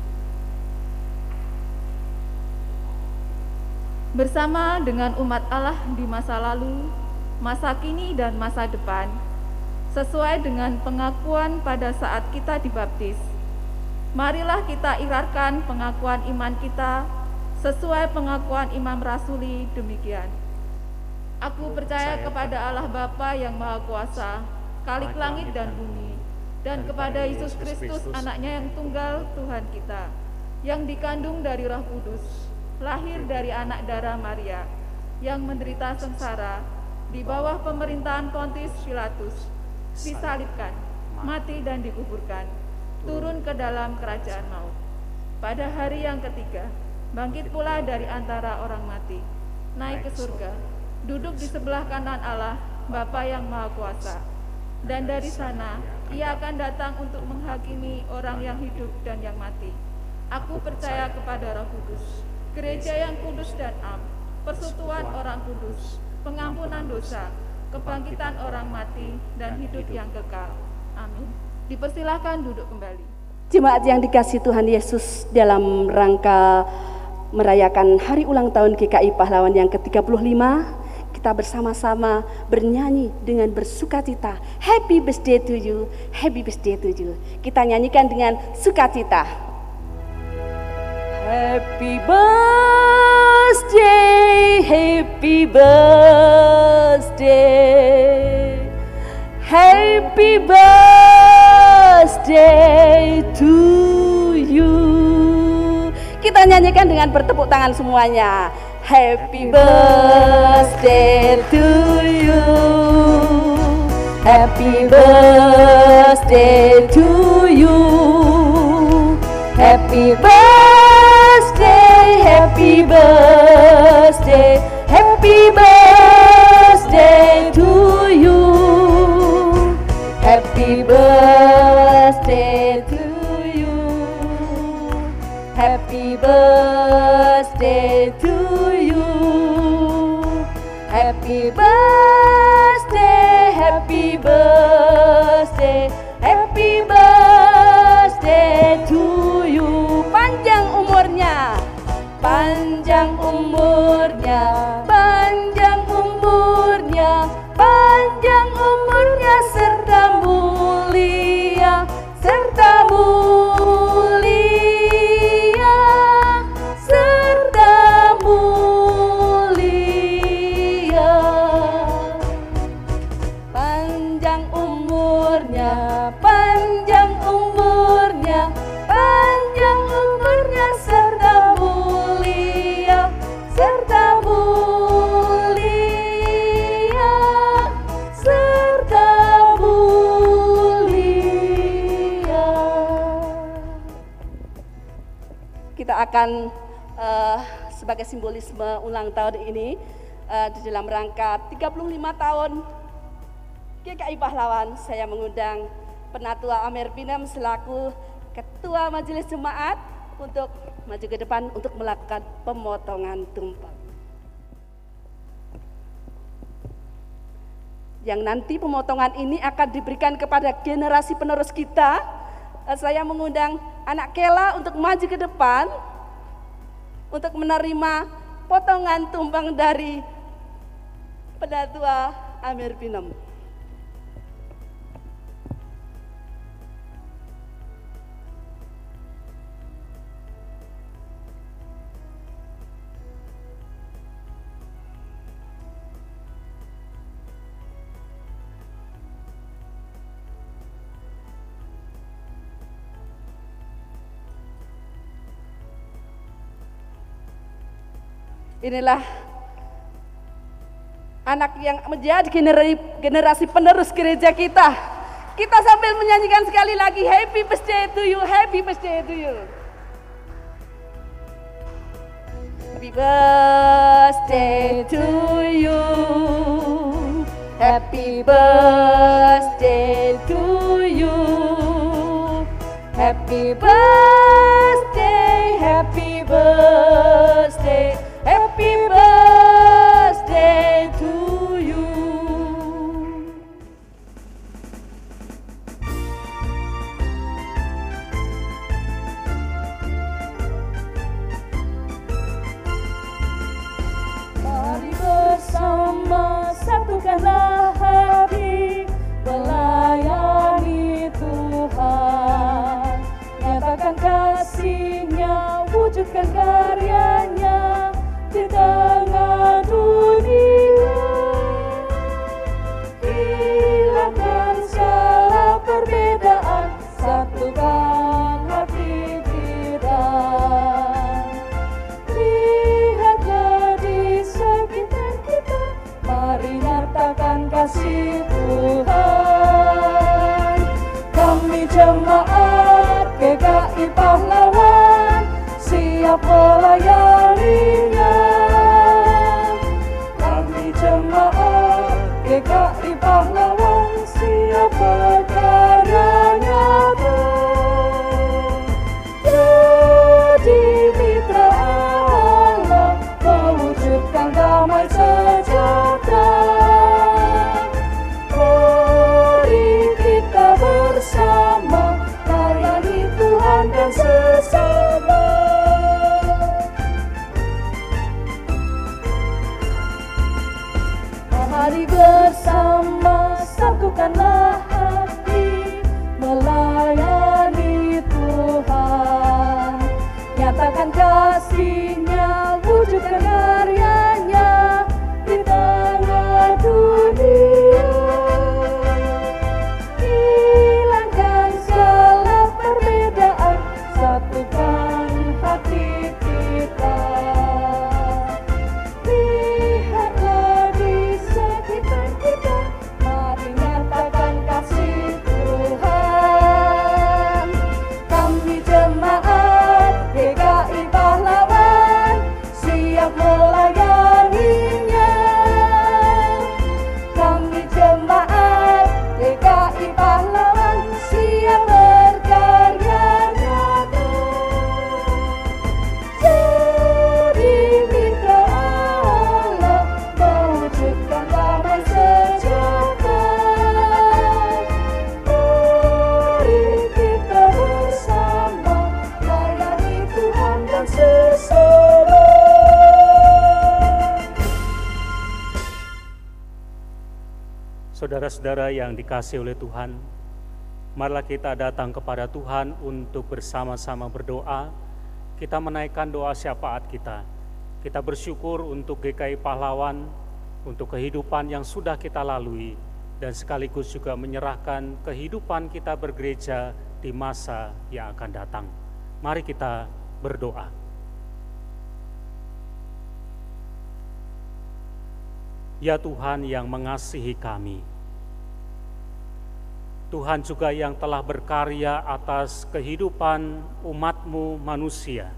Bersama dengan umat Allah di masa lalu, masa kini, dan masa depan, sesuai dengan pengakuan pada saat kita dibaptis, marilah kita ikrarkan pengakuan iman kita sesuai pengakuan Imam Rasuli demikian. Aku percaya kepada Allah Bapa yang Maha Kuasa, Khalik langit dan bumi, dan kepada Yesus Kristus, anaknya yang tunggal, Tuhan kita, yang dikandung dari Roh Kudus, lahir dari anak darah Maria, yang menderita sengsara di bawah pemerintahan Pontius Pilatus, disalibkan, mati dan dikuburkan, turun ke dalam kerajaan maut. Pada hari yang ketiga, bangkit pula dari antara orang mati, naik ke surga, duduk di sebelah kanan Allah, Bapa yang Maha Kuasa. Dan dari sana, Ia akan datang untuk menghakimi orang yang hidup dan yang mati. Aku percaya kepada Roh Kudus, gereja yang kudus dan am, persekutuan orang kudus, pengampunan dosa, kebangkitan orang mati, dan hidup yang kekal. Amin. Dipersilahkan duduk kembali. Jemaat yang dikasihi Tuhan Yesus, dalam rangka merayakan hari ulang tahun GKI Pahlawan yang ke-35, kita bersama-sama bernyanyi dengan bersukacita. Happy birthday to you, happy birthday to you. Kita nyanyikan dengan sukacita. Happy birthday, happy birthday, happy birthday to you. Kita nyanyikan dengan bertepuk tangan semuanya. Happy birthday to you, happy birthday to you, happy birthday, happy birthday, happy birthday to you, happy birthday to you, happy birthday to you, happy birthday, happy birthday, happy birthday to you. Panjang umurnya, panjang umurnya, panjang umurnya, panjang umurnya, serta mulia, serta mulia, serta mulia. Panjang umurnya, panjang umurnya, panjang umurnya, serta mulia, serta mulia, serta mulia. Kita akan sebagai simbolisme ulang tahun ini di dalam rangka 35 tahun GKI Pahlawan, saya mengundang Penatua Amer Pinem selaku Ketua Majelis Jemaat untuk maju ke depan untuk melakukan pemotongan tumpeng. Yang nanti pemotongan ini akan diberikan kepada generasi penerus kita. Saya mengundang anak Kela untuk maju ke depan untuk menerima potongan tumpeng dari Penatua Amer Pinem. Inilah anak yang menjadi generasi penerus gereja kita. Kita sambil menyanyikan sekali lagi, happy birthday to you, happy birthday to you. Happy birthday to you, happy birthday to you, happy birthday, happy birthday, happy birthday to you. Mari bersama satukanlah hati, melayani Tuhan, nyatakan kasih-Nya, wujudkan karya-Nya. nyatakan kasih Tuhan. Kami jemaat GKI Pahlawan siap melayaninya. Kami jemaat GKI Pahlawan siap berkarya nyata. Jadi mitra Allah mewujudkan damai sejahtera. Mari kita bersama layani Tuhan dan sesama. Mari bersama satukanlah hati melayani Tuhan. Nyatakan kasih-Nya, wujudkan karya-Nya di tengah dunia. Hilangkan segala perbedaan, satukan hati kita. Lihatlah di sekitar kita, mari nyatakan kasih Tuhan. Kami jemaat GKI Pahlawan siap melayaninya. Kami jemaat GKI Pahlawan siap berkarya nyata. Jadi mitra Allah mewujudkan damai sejahtera. Mari kita bersama layani Tuhan dan sesama. Saudara-saudara yang dikasihi oleh Tuhan, marilah kita datang kepada Tuhan untuk bersama-sama berdoa. Kita menaikkan doa syafaat kita. Kita bersyukur untuk GKI Pahlawan, untuk kehidupan yang sudah kita lalui, dan sekaligus juga menyerahkan kehidupan kita bergereja di masa yang akan datang. Mari kita berdoa. Ya Tuhan yang mengasihi kami, Tuhan juga yang telah berkarya atas kehidupan umat-Mu manusia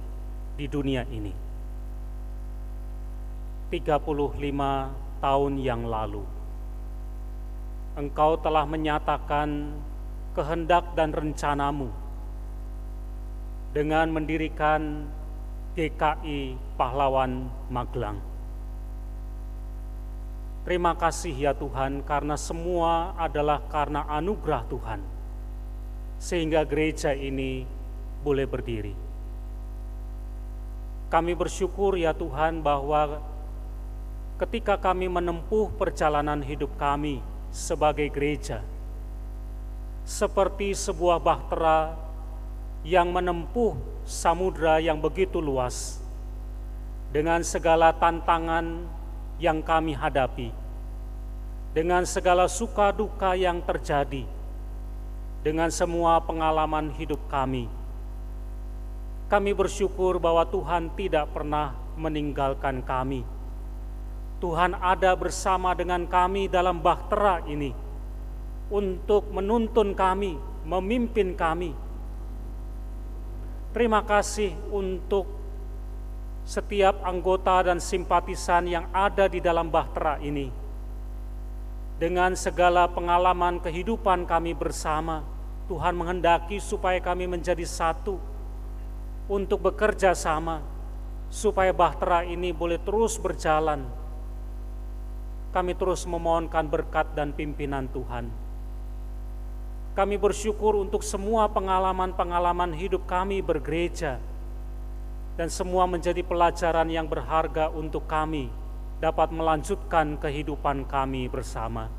di dunia ini. 35 tahun yang lalu, Engkau telah menyatakan kehendak dan rencana-Mu dengan mendirikan GKI Pahlawan Magelang. Terima kasih ya Tuhan, karena semua adalah karena anugerah Tuhan, sehingga gereja ini boleh berdiri. Kami bersyukur ya Tuhan bahwa ketika kami menempuh perjalanan hidup kami sebagai gereja, seperti sebuah bahtera yang menempuh samudra yang begitu luas, dengan segala tantangan yang kami hadapi, dengan segala suka duka yang terjadi, dengan semua pengalaman hidup kami bersyukur bahwa Tuhan tidak pernah meninggalkan kami. Tuhan ada bersama dengan kami dalam bahtera ini untuk menuntun kami, memimpin kami. Terima kasih untuk setiap anggota dan simpatisan yang ada di dalam bahtera ini. Dengan segala pengalaman kehidupan kami bersama, Tuhan menghendaki supaya kami menjadi satu untuk bekerja sama, supaya bahtera ini boleh terus berjalan. Kami terus memohonkan berkat dan pimpinan Tuhan. Kami bersyukur untuk semua pengalaman-pengalaman hidup kami bergereja, dan semua menjadi pelajaran yang berharga untuk kami dapat melanjutkan kehidupan kami bersama.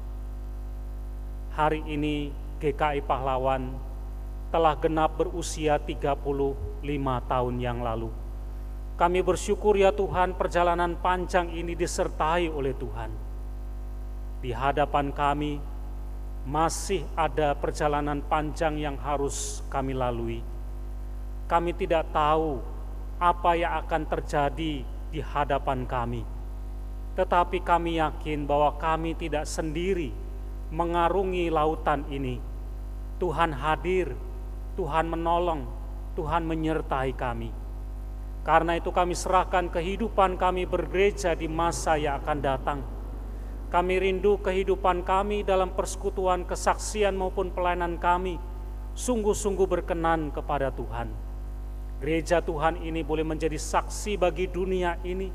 Hari ini GKI Pahlawan telah genap berusia 35 tahun yang lalu. Kami bersyukur ya Tuhan, perjalanan panjang ini disertai oleh Tuhan. Di hadapan kami masih ada perjalanan panjang yang harus kami lalui. Kami tidak tahu apa yang akan terjadi di hadapan kami. tetapi kami yakin bahwa kami tidak sendiri mengarungi lautan ini. Tuhan hadir, Tuhan menolong, Tuhan menyertai kami. Karena itu kami serahkan kehidupan kami bergereja di masa yang akan datang. Kami rindu kehidupan kami dalam persekutuan kesaksian maupun pelayanan kami sungguh-sungguh berkenan kepada Tuhan. Gereja Tuhan ini boleh menjadi saksi bagi dunia ini,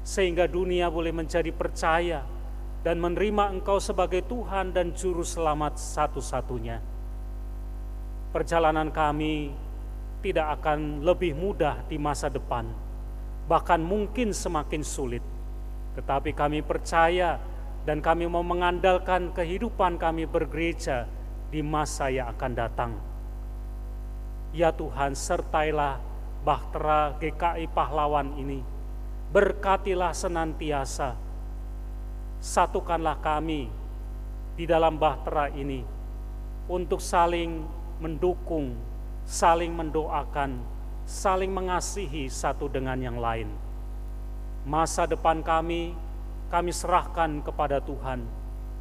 sehingga dunia boleh menjadi percaya dan menerima Engkau sebagai Tuhan dan Juru Selamat satu-satunya. Perjalanan kami tidak akan lebih mudah di masa depan, bahkan mungkin semakin sulit. Tetapi kami percaya dan kami mau mengandalkan kehidupan kami bergereja di masa yang akan datang. Ya Tuhan, sertailah Bahtera GKI Pahlawan ini, berkatilah senantiasa, satukanlah kami di dalam Bahtera ini untuk saling mendukung, saling mendoakan, saling mengasihi satu dengan yang lain. Masa depan kami serahkan kepada Tuhan,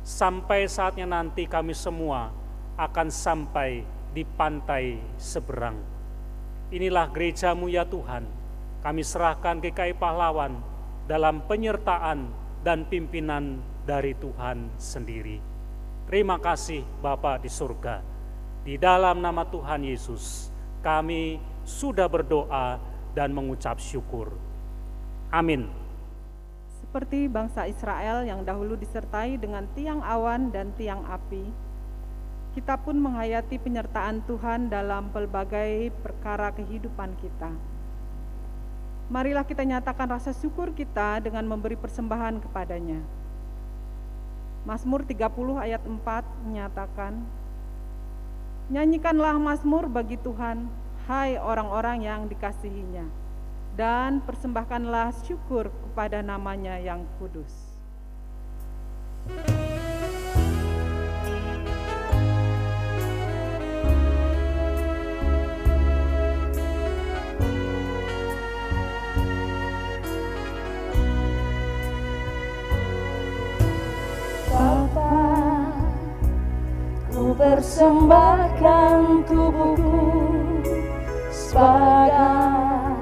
sampai saatnya nanti kami semua akan sampai di pantai seberang. Inilah gereja-Mu ya Tuhan, kami serahkan GKI Pahlawan dalam penyertaan dan pimpinan dari Tuhan sendiri. Terima kasih Bapa di surga. Di dalam nama Tuhan Yesus, kami sudah berdoa dan mengucap syukur. Amin. Seperti bangsa Israel yang dahulu disertai dengan tiang awan dan tiang api, kita pun menghayati penyertaan Tuhan dalam pelbagai perkara kehidupan kita. Marilah kita nyatakan rasa syukur kita dengan memberi persembahan kepadanya. Mazmur 30 ayat 4 menyatakan, nyanyikanlah mazmur bagi Tuhan, hai orang-orang yang dikasihinya, dan persembahkanlah syukur kepada namanya yang kudus. Persembahkan tubuhku sebagai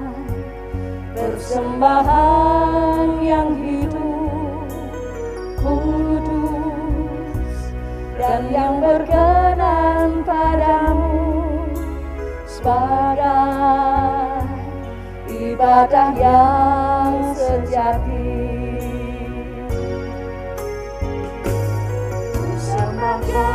persembahan yang hidup, kudus, dan yang berkenan padamu, sebagai ibadah yang sejati. Persembahkan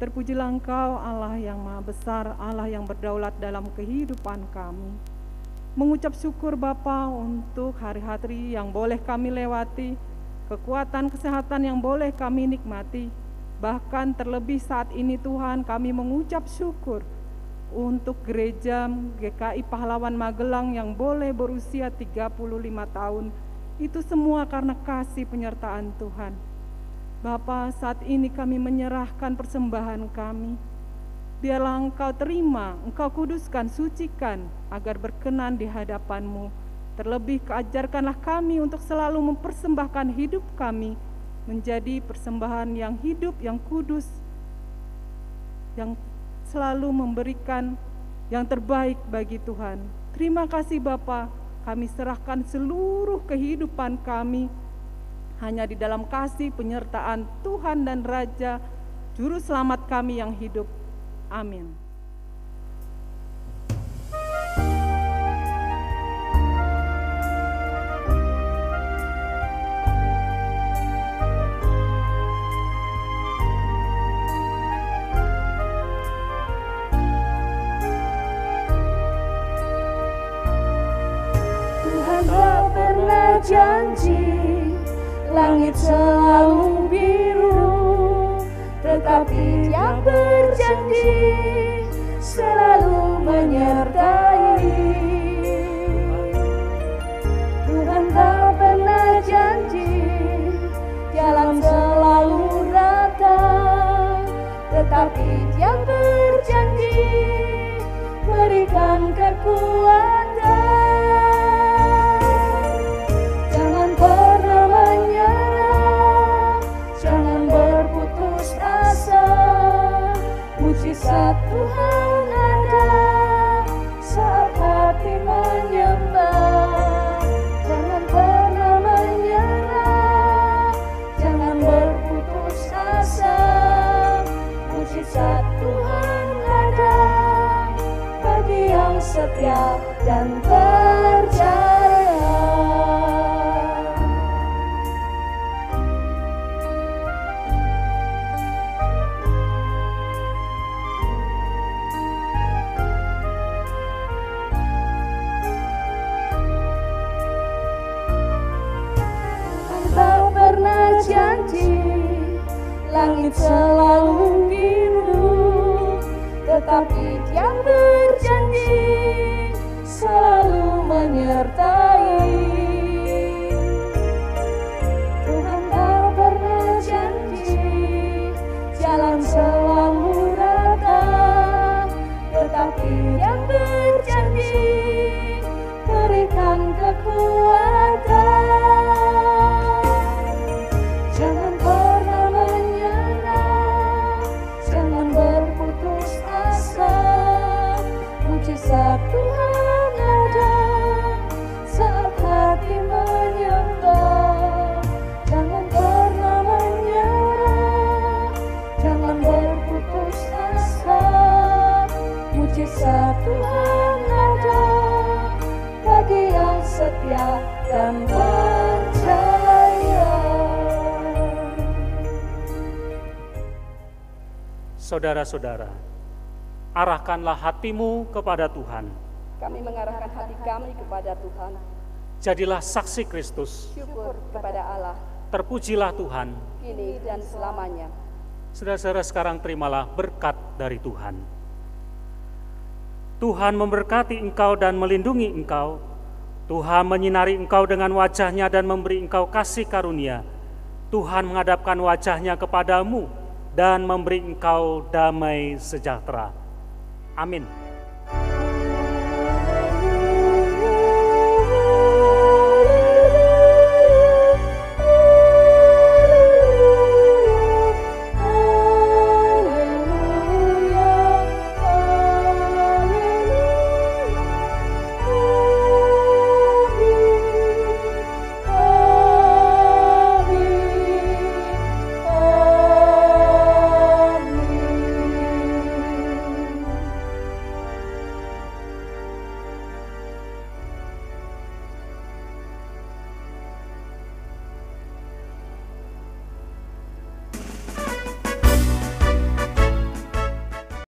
terpujilah Engkau Allah yang maha besar, Allah yang berdaulat dalam kehidupan kami. Mengucap syukur Bapa untuk hari-hari yang boleh kami lewati, kekuatan kesehatan yang boleh kami nikmati. Bahkan terlebih saat ini Tuhan, kami mengucap syukur untuk gereja GKI Pahlawan Magelang yang boleh berusia 35 tahun. Itu semua karena kasih penyertaan Tuhan. Bapa, saat ini kami menyerahkan persembahan kami. Biarlah Engkau terima, Engkau kuduskan, sucikan, agar berkenan di hadapan-Mu. Terlebih keajarkanlah kami untuk selalu mempersembahkan hidup kami menjadi persembahan yang hidup, yang kudus, yang selalu memberikan yang terbaik bagi Tuhan. Terima kasih Bapa, kami serahkan seluruh kehidupan kami hanya di dalam kasih penyertaan Tuhan dan Raja, Juru Selamat kami yang hidup. Amin. Tuhan tak pernah janji langit selalu biru, tetapi Dia berjanji selalu menyertai. Tuhan tak pernah janji jalan selalu rata, tetapi Dia berjanji berikan kekuatan. Jangan pernah menyerah, jangan berputus asa. Mujizat Tuhan ada saat hati menyembah. Jangan pernah menyerah, jangan berputus asa. Mujizat Tuhan ada bagi yang setia dan percaya. Tak pernah janji langit selalu biru, tetapi Dia berjanji selalu menyertai. Tuhan tak pernah janji jalan selalu rata, tetapi Dia berjanji berikan kekuatan. Jangan pernah menyerah, jangan berputus asa. Mujizat Tuhan ada saat hati menyembah. Jangan pernah menyerah, jangan berputus asa. Mujizat Tuhan ada bagi yang setia dan percaya. Saudara-saudara, arahkanlah hatimu kepada Tuhan. Kami mengarahkan hati kami kepada Tuhan. Jadilah saksi Kristus. Syukur kepada Allah, Terpujilah Tuhan. kini dan selamanya. Saudara-saudara, sekarang terimalah berkat dari Tuhan. Tuhan memberkati engkau dan melindungi engkau. Tuhan menyinari engkau dengan wajah-Nya dan memberi engkau kasih karunia. Tuhan menghadapkan wajah-Nya kepadamu dan memberi engkau damai sejahtera. Amin.